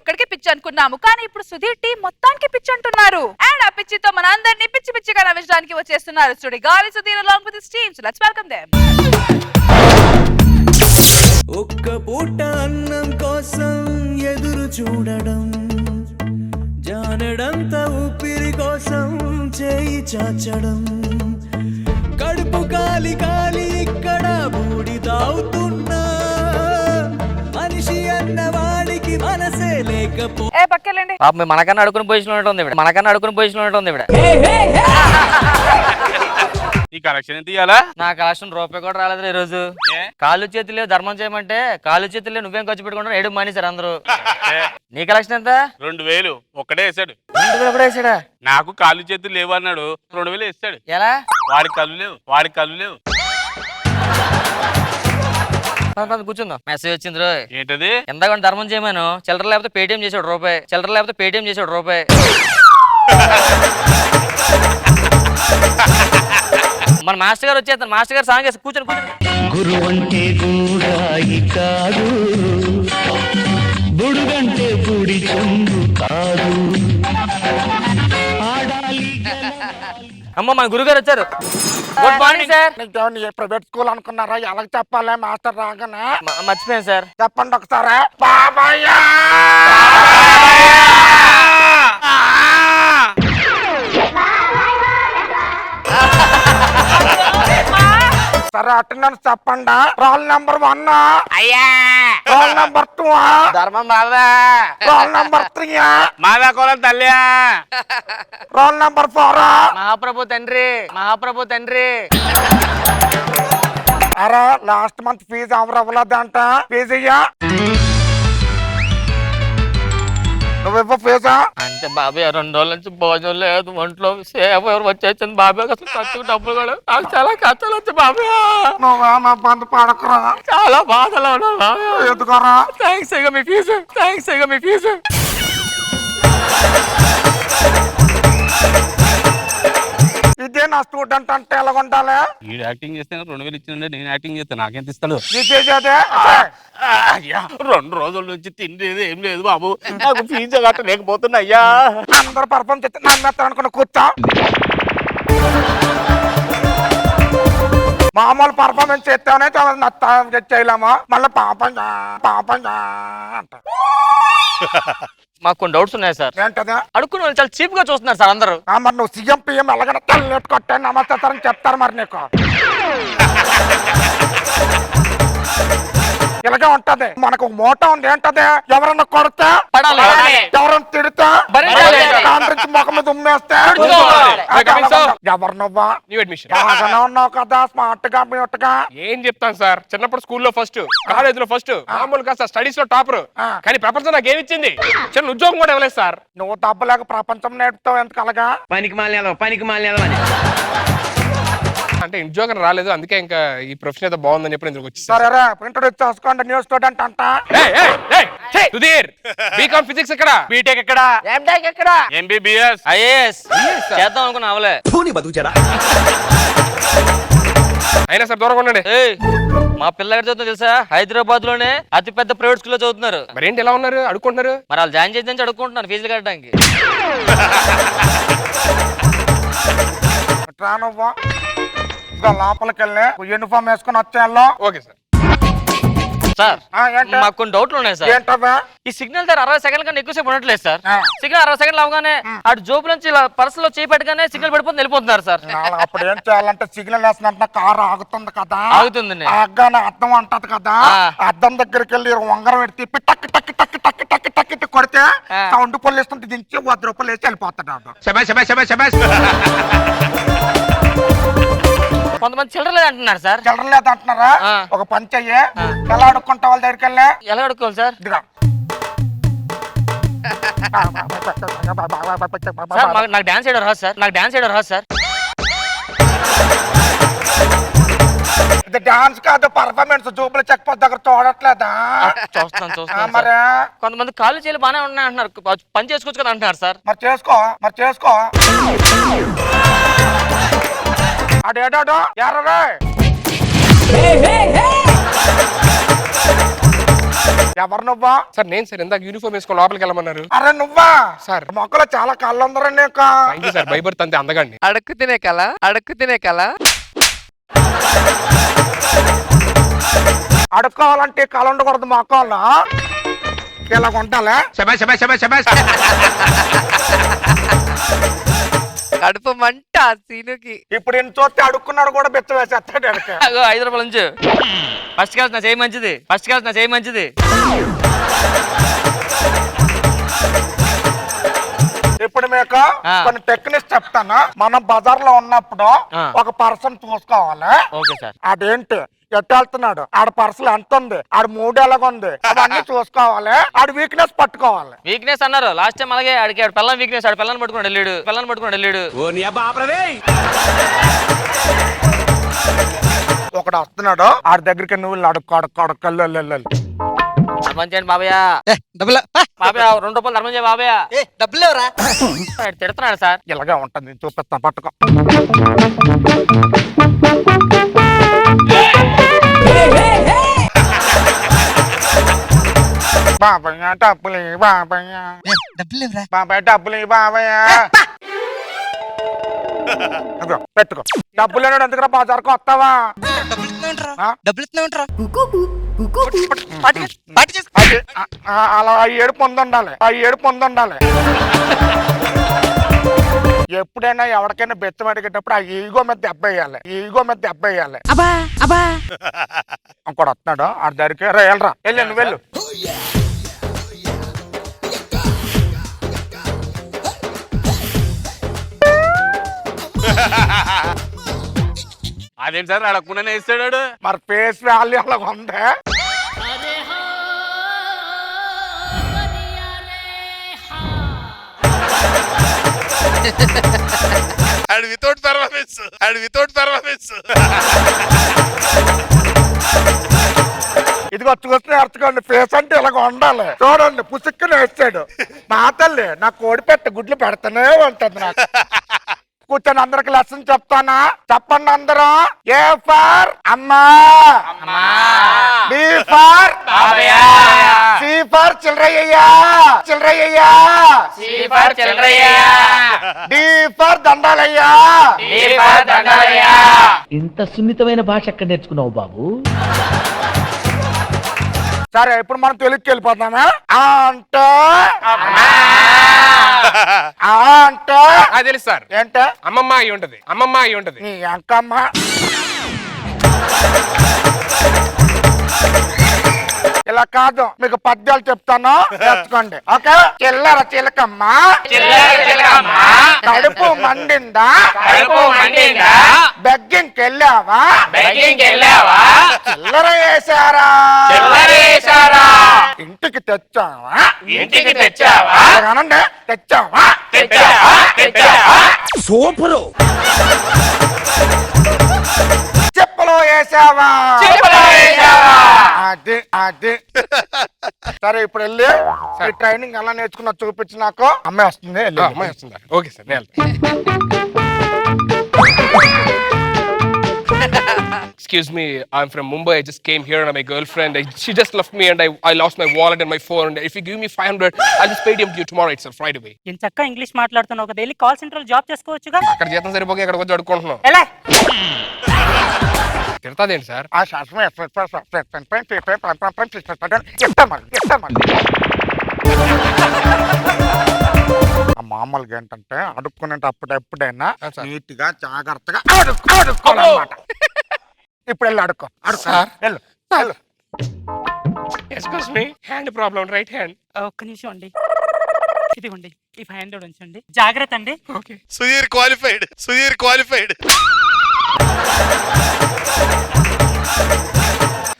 ఒక్కడికి పిచ్చి అనుకున్నాము, కానీ ఇప్పుడు సుధీర్ టీం మొత్తానికి పిచ్చి అంటున్నారు. అండ్ ఆ పిచ్చితో మన అందరినీ పిచ్చి పిచ్చిగా నవ్వించడానికి వచ్చేస్తున్నారు Sudigali Sudheer along with his team. So let's welcome them. ఒక్క పూట అన్నం కోసం ఎదురు చూడడం, జానడంత ఊపిరి కోసం చేయి చాచడం, కడుపు కాలి కాలి ఇక్కడ బూడి తాగుతున్నా, మనిషి అన్నవాడికి మనసే లేకపో. పక్కెళ్ళండి. మనకన్నా అడుకుని పొజిషన్ ఉంటుంది ఇక్కడ, మనకన్నా అడుకుని పొజిషన్ ఉంటుంది ఇక్కడ. ఈ కలెక్షన్ ఎంత ఇయ్యాలా? నా కలెక్షన్ రూపాయి కూడా రాలేదు ఈ రోజు. కాళ్ళు చేతులు ధర్మం చేయమంటే కాళ్ళు చేతులు నువ్వేం ఖర్చు పెట్టుకుంటా ఏడు మానేశారు అందరూ. నీ కలెక్షన్ ఎంత? 2000 ఒక్కడే వేసాడు. 2000 కూడా వేసాడా? నాకు కాళ్ళు చేతులు లేవు అన్నాడు, 2000 వేస్తాడు. ఎలా? వాడి కళ్ళు లేవు. కూర్చుందాం. మెసేజ్ వచ్చింది రో. ఏంటది? ఎంతగా ధర్మం చేయమను, చిల్లర లేకపోతే పేటిఎం చేసాడు రూపాయి, చిల్లర లేకపోతే పేటిఎం చేసాడు రూపాయి. మన మాస్టర్ గారు వచ్చేస్తారు, మాస్టర్ గారు సాంగ్ వేసి కూర్చొని గురువంటే గూడాయి కాదు, బుడుగంటే బుడి చెంగు కాదు. అమ్మ మన గురుగారు వచ్చారు. Good morning sir. Private school అనుకున్నారా? ఎలా చెప్పాలి మాస్టర్ రాగానే? మర్చిపోయాను సార్. చెప్పండి ఒకసారి. బాబాయ్య సరే అటెండెన్స్ చెప్పండి. రోల్ నెంబర్ 1 అయ్యా, రోల్ నెంబర్ 2 ధర్మం బాబా, రోల్ నెంబర్ 3 మాదా కోలం తల్లియా, రోల్ నెంబర్ 4 మహాప్రభు తండ్రి. అరే లాస్ట్ మంత్ ఫీజు ఎవరు అవ్వలేదంట, ఫీజు ఇయ్యా. నువ్వు ఇవ్వ ఫీజా? అంటే బాబాయ్ 2 రోజుల నుంచి భోజనం లేదు, ఒంట్లో సేవ ఎవరు వచ్చేసింది బాబాయ్, అసలు ఖర్చుకు డబ్బులు కూడా నాకు చాలా కష్టాలు వచ్చి బాబాయ్. నువ్వు నా బంధు పడకురా, చాలా బాధలో ఉన్నా బాబాయ్. ఎందుకురా? థ్యాంక్స్ ఇక మీ ఫీజు. ఇదే నా స్టూడెంట్ అంటే ఎలా ఉండాలి? వీడు యాక్టింగ్ చేస్తే 2000 ఇచ్చిందంటే నేను యాక్టింగ్ చేస్తే నాకేంత ఇస్తాడు? చేసేదే అయ్యా 2 రోజుల నుంచి తిండి ఏం లేదు బాబు, నాకు ఫీజు కట్టలేకపోతున్నా అయ్యా. అందరు పర్ఫార్మ్ చేస్తే నన్ను అనుకున్న కూర్చో. మామూలు పర్ఫార్మెన్స్ చేస్తానే చేయలేమా? మళ్ళీ పాపం అంట. మాకు కొన్ని డౌట్స్ ఉన్నాయి సార్. ఏంటది? అడుక్కుని వాళ్ళు చాలా చీప్ గా చూస్తున్నారు సార్ అందరూ. మరి నువ్వు సీఎం పిఎం ఎలాగైనా తల్లి కొట్టే నమస్తే సార్ అని చెప్తారు మరి నీకు. ఇలాగే ఉంటది. మనకు మోటో ఉంది. ఏంటది? ఎవరన్నా కొడితే పడాలి, ఎవరన్నా తిడితే కాంట్రించి ముఖం మీద ఉమ్మేస్తే ఎవరు నువ్వా? బాగానే ఉన్నావు కదా, స్మార్ట్ గా మ్యూట్ గా. ఏం చెప్తాను సార్, చిన్నప్పుడు స్కూల్లో ఫస్ట్, కాలేజ్ లో ఫస్ట్, మామూలుగా సార్ స్టడీస్ లో టాపర్. కానీ ప్రపంచం నాకు ఏమిచ్చింది? చిన్న ఉద్యోగం కూడా ఇవ్వలేదు సార్. నువ్వు డబ్బు లేక ప్రపంచం నేర్పుతావు ఎందుకు అలాగా? పనికి మాలిన అంటే ఉద్యోగం రాలేదు, అందుకే ఇంకా ఈ ప్రొఫెషన్ అయితే బాగుందని చెప్పి నేను వచ్చి. సరే ఇంట్రొడ్యూస్ చేసుకోండి న్యూ స్టూడెంట్ అంట. సుధీర్, బీకామ్ ఫిజిక్స్ ఎక్కడ, బీటెక్ ఎక్కడ, ఎంటెక్ ఎక్కడ, ఎంబీబీఎస్, ఐఏఎస్ చేద్దాం అనుకున్నా అవలే. అయినా సార్ దూరంగా ఉండండి. మా పిల్లగారు చదువుతున్నారు తెలుసా, హైదరాబాద్ లోనే అతి పెద్ద ప్రైవేట్ స్కూల్లో చదువుతున్నారు. మరి ఏంటి ఎలా ఉన్నారు, అడుక్కుంటున్నారు? మరి వాళ్ళు జాయిన్ చేసి అడుక్కుంటున్నారు ఫీజులు కట్టడానికి. నువ్వు లోపలికి వెళ్ళి యూనిఫామ్ వేసుకుని వచ్చేయాలో. Okay sir. సార్ మాకు కొన్ని డౌట్లు ఉన్నాయి సార్. ఏంటవా? ఈ సిగ్నల్ దగ్గర 60 సెకండ్ల కన్నా ఎక్కువసేపు ఉండట్లేదు సార్. సిగ్నల్ 60 సెకండ్లు అవగానే అటు జోబు నుంచి ఇలా పర్సులో చేపట్టగానే సిగ్నల్ పడిపోతుంది, వెళ్ళిపోతున్నారు సార్. అప్పుడు ఏం చేయాలంటే సిగ్నల్ వేసినట్టు కారు ఆగుతుంది కదా, ఆగుతుంది ఆగానే అద్దం అంటది కదా, అద్దం దగ్గరికి వెళ్ళి ఉంగరం పెట్టి టక్ టక్ టక్ టక్ టక్ టక్ కొడితే సౌండ్ పొల్లేస్తుంది, దించి 100 రూపాయలు వేసి వెళ్ళిపోతాడు. కొంతమంది చిల్లర లేదు అంటున్నారు సార్. చిల్లర లేదు అంటున్నారా? ఒక పని చెయ్యి, ఎలా అడుక్కుంటా వాళ్ళ దగ్గరికి వెళ్ళి. ఎలా అడుక్కోవాలి సార్? నాకు డాన్స్ చేయడం రాదు సార్. ఇది డాన్స్ కాదు, పర్ఫార్మెన్స్. జూబులు చెక్ పోస్ట్ దగ్గర చూడట్లేదా? చూస్తాను మరి కొంతమంది కాళ్ళు చేయలు బాగానే ఉన్నాయి అంటున్నారు, పని చేసుకోవచ్చు కదా అంటున్నారు సార్. మరి చేసుకో. అడేడో ఎర్రరే ఎవరు నువ్వా? సార్ నేను సార్ ఇందాక యూనిఫామ్ వేసుకొని లోపలికి వెళ్ళమన్నారు. అరే నువ్వా సార్ మొక్కలో చాలా కళ్ళు ఉందరా నీకు. థ్యాంక్ యూ సార్, భయపడుతుంది అంతే అందగాడిని. అడుక్కు తినే కల అడుక్కోవాలంటే కళ్ళు ఉండకూడదు మొక్కల్లో. ఇలా కొంటాలే కడుపు మంట సీనుకి. ఇప్పుడు ఇంత చూస్తే అడుక్కున్నాడు కూడా బెచ్చ వేసేస్తాడు ఎడక. 5 రూపాయల నుంచి ఫస్ట్ క్లాస్ నా చేయి మంచిది. ఇప్పుడు మీకు కొన్ని టెక్నిక్స్ చెప్తాను. మనం బజార్ లో ఉన్నప్పుడు ఒక పర్సన్ చూసుకోవాలి. Okay sir. అదేంటి ఎట్టు వెళ్తున్నాడు, ఆడ పర్సలు ఎంత ఉంది, ఆడ మూడు ఎలాగుంది, అవన్నీ చూసుకోవాలి. ఆడ వీక్నెస్ పట్టుకోవాలి. వీక్నెస్ అన్నారు లాస్ట్ టైం, అలాగే ఆడికి పిల్లల వీక్నెస్, ఆడు పిల్లల్ని పట్టుకుని వెళ్ళాడు. ఒకడు వస్తున్నాడు, ఆడి దగ్గరికి నువ్వు అడుక్కోడు. ధర్మం చేయండి బాబయ్య. బాబయ్య 2 రూపాయలు ధర్మం చేయ బాబయ్య. తిడుతున్నాడు సార్. ఇలాగే ఉంటుంది, చూపిస్తా పట్టుకో. బాబయ్య డబ్బులు పెట్టుకో. డబ్బులు లేనాడు ఎందుకు బజార్కు వస్తావా? అలా ఏడుపు పొందుండాలి. ఎప్పుడైనా ఎవరికైనా బెత్తం అడిగేటప్పుడు ఆ ఈగో మీద దెబ్బ వేయాలి. ఇంకోటి వస్తున్నాడు, ఆడి దగ్గరికి వెళ్ళరా, నువ్వు వెళ్ళు. అదేంటి సార్ అడగకుండానే ఇస్తాడు. మరి ఫేస్ వాల్యూ అలా ఉందే. Without performance. ఇదిగో చూస్తే నేర్చుకోండి, ఫేస్ అంటే ఇలాగ ఉండాలి. చూడండి పుసుక్కుని వేస్తాడు. నా తల్లి నా కోడి పెట్ట గుడ్లు పెడతానే ఉంటుంది నాకు. కూర్చొని అందరికి లెసన్ చెప్తానా? చెప్పండి అందరూ. ఏ ఫర్ అమ్మా, బి ఫర్ సి ఫర్ చిల్లరయ్యా, డి ఫర్ దండాలయ్యా. ఇంత సున్నితమైన భాష ఎక్కడ నేర్చుకున్నావు బాబు? సరే ఇప్పుడు మనం తెలుగుకి వెళ్ళిపోతామా? అంటే తెలుసు సార్. ఏంటే? అమ్మమ్మ అయి ఉంటది. నీ అంకమ్మ. ఇలా కాదు, మీకు పద్యాలు చెప్తాను నేర్చుకోండి. ఓకే? చిల్లర చిలకమ్మ కడుపు మండిందా, బెగ్గింగ్కి వెళ్ళావా, చిల్లర వేసారా, ఇంటికి తెచ్చావా, అనండి తెచ్చావా. సూపరు. చెప్పులు వేసావా, అది. సరే ఇప్పుడు వెళ్ళి ఈ ట్రైనింగ్ ఎలా నేర్చుకున్నా చూపించి నాకు. అమ్మాయి వస్తుంది, అమ్మాయి వస్తుందా? ఓకే సార్, నేను Excuse me, I'm from Mumbai. I just came here and my girlfriend, she just left me and I lost my wallet and my phone. And if you give me 500, I'll just pay them to you tomorrow itself, right away. ఎంత చక్కగా English మాట్లాడుతున్నావు కదా, వెళ్ళి call centre లో job చేసుకోవచ్చుగా. అక్కడ జీతం సరిపోక ఇక్కడ వచ్చి అడుక్కుంటున్నాం. తిడతాదేంటి సార్? మామూలుగా ఏంటంటే అడుక్కునేటప్పుడు ఎప్పుడైనా సార్. నీట్ గా జాగ్రత్తగా అడుక్కోవాలన్నమాట. ఇప్పుడు వెళ్ళి అడుక్కో సార్. వెళ్ళు. Excuse me, hand problem, right hand. ఒక్క నిమిషం అండి, ఇదిగోండి ఈ 500 ఉంచండి, జాగ్రత్త అండి. Okay. Sudheer qualified.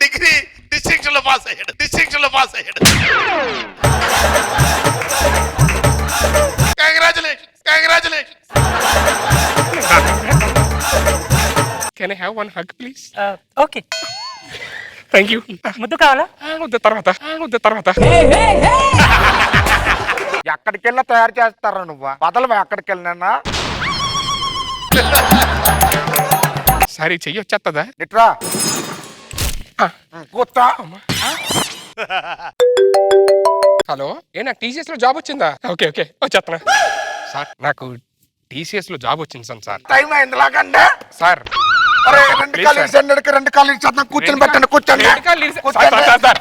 Degree distinction లో పాస్ అయ్యాడు. Congratulations. Can I have one hug, please? Okay, Thank you. ముద్దు కావాలా? వద్దు తర్వాత. ఎక్కడికి వెళ్ళి తయారు చేస్తారా నువ్వు? బదలవా ఎక్కడికి వెళ్ళినా? సారీ చెయ్యి వచ్చేస్తుందా? ఇట్రా కూర్చో. హలో నాకు టీసీఎస్ లో జాబ్ వచ్చిందా? ఓకే ఓకే వచ్చేస్తున్నా సార్. నాకు టీసీఎస్ లో జాబ్ వచ్చింది సార్. టైం అయింది లాగండి. సార్ అరే రెండు కాళ్ళు ఇచ్చేయండి, రెండు కాళ్ళు ఇచ్చేద్దాం. కూర్చొని పెట్టండి, కూర్చోండి. సార్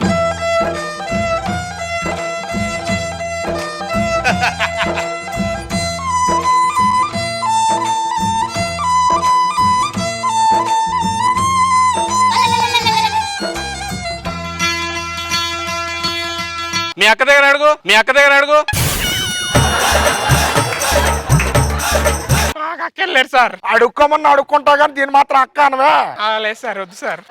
మీ అక్క దగ్గర అడుగు, మీ అక్క దగ్గర అడుగు. అక్కర్లేదు సార్. అడుక్కోమని అడుక్కుంటా కానీ దీని మాత్రం అక్క అనవే. లేదు సార్, వద్దు సార్.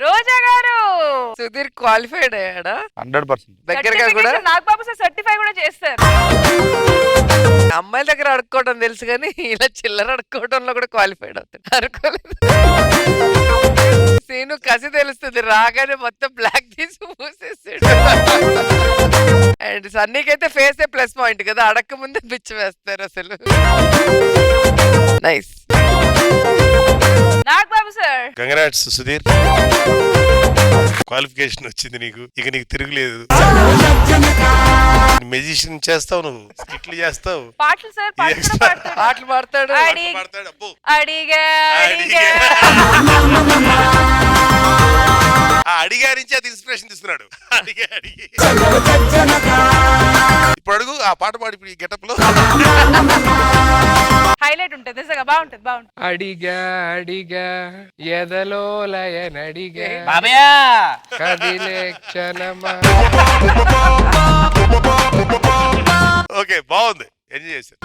రోజా గారు సుధీర్ క్వాలిఫైడ్ అయ్యాడా? 100%. దగ్గరగా కూడా నాగబాబు సార్ సర్టిఫై కూడా చేస్తారు. అమ్మాయిల దగ్గర అడుక్కోవడం తెలుసు కానీ ఇలా చిల్లర అడుక్కోవడంలో కూడా క్వాలిఫైడ్ అవుతాడు. అనుకోలేదు. సీను కసి తెలుస్తుంది, రాగానే మొత్తం బ్లాక్ తీసి మూసేసాడు. అండ్ సన్నీకైతే ఫేస్ ప్లస్ పాయింట్ కదా, అడక్క ముందే పిచ్చి వేస్తారు అసలు. Nice. Nagababu sir congrats Sudheer, qualification వచ్చింది నీకు. ఇక నీకు తిరుగులేదు. మెజిషియన్ చేస్తావు, నువ్వు స్కిట్లు చేస్తావు, పాటలు సార్ పాటలు పాడతాడు. పాటలు పాడతాడు. పాడతాడు. అబ్బో అడిగా అడిగా అడిగా నుంచి అది ఇన్స్పిరేషన్ తీసుకున్నాడు. ఇప్పుడు అడుగు ఆ పాట పాడి ఇప్పుడు ఈ గెటప్ లో. హైలైట్ ఉంటుంది నిజంగా, బాగుంటుంది బాగుంటుంది. అడిగా అడిగా ఎదలో లయనడిగా బాబయ్య కదిలే క్షణమా. ఓకే బాగుంది, ఎంజాయ్ చేశారు.